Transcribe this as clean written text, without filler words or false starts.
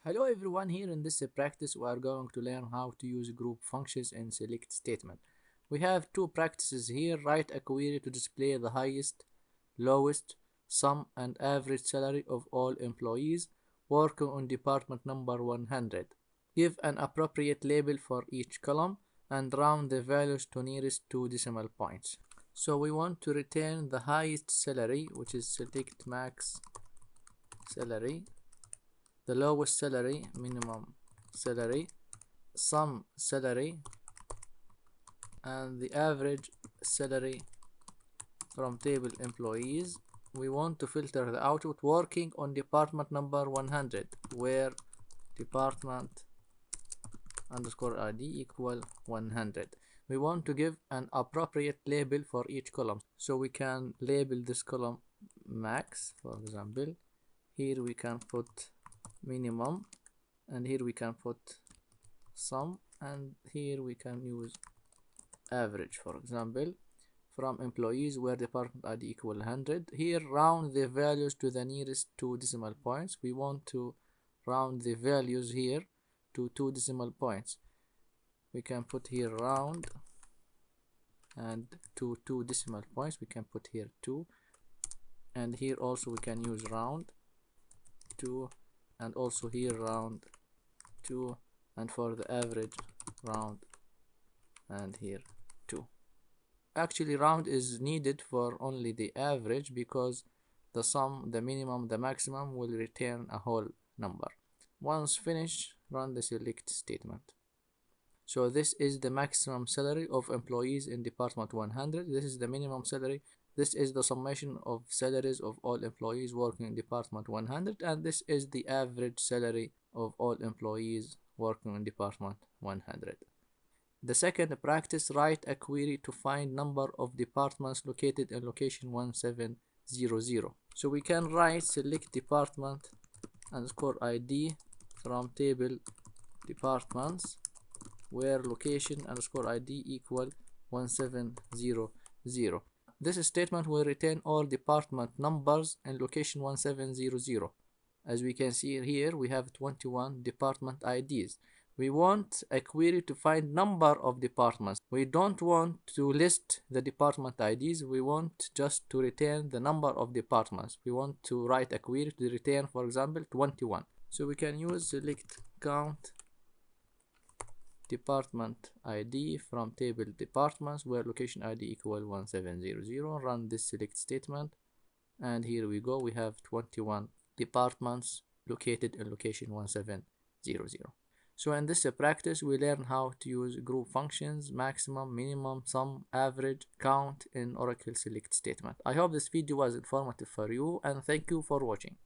Hello everyone, here in this practice we are going to learn how to use group functions in select statement. We have two practices here. Write a query to display the highest, lowest, sum and average salary of all employees working on department number 100. Give an appropriate label for each column and round the values to nearest two decimal points. So we want to return the highest salary, which is select max salary, the lowest salary, minimum salary, sum salary, and the average salary from table employees. We want to filter the output working on department number 100, where department underscore ID equal 100. We want to give an appropriate label for each column. So we can label this column max, for example. Here we can put minimum, and here we can put sum, and here we can use average, for example, from employees where department ID equal 100. Here round the values to the nearest two decimal points. We want to round the values here to two decimal points. We can put here round, and to two decimal points we can put here 2, and here also we can use round 2, and also here round 2, and for the average round, and here 2. Actually round is needed for only the average, because the sum, the minimum, the maximum will return a whole number. Once finished, run the select statement. So this is the maximum salary of employees in department 100. This is the minimum salary. This is the summation of salaries of all employees working in department 100, and this is the average salary of all employees working in department 100. The second practice, write a query to find number of departments located in location 1700. So we can write select department underscore ID from table departments, where location underscore ID equal 1700. This statement will return all department numbers in location 1700. As we can see here, we have 21 department IDs. We want a query to find number of departments. We don't want to list the department IDs. We want just to return the number of departments. We want to write a query to return, for example, 21. So we can use select count department ID from table departments, where location ID equal 1700. Run this select statement, and here we go. We have 21 departments located in location 1700. So in this practice, we learn how to use group functions, maximum, minimum, sum, average, count in Oracle select statement. I hope this video was informative for you, and thank you for watching.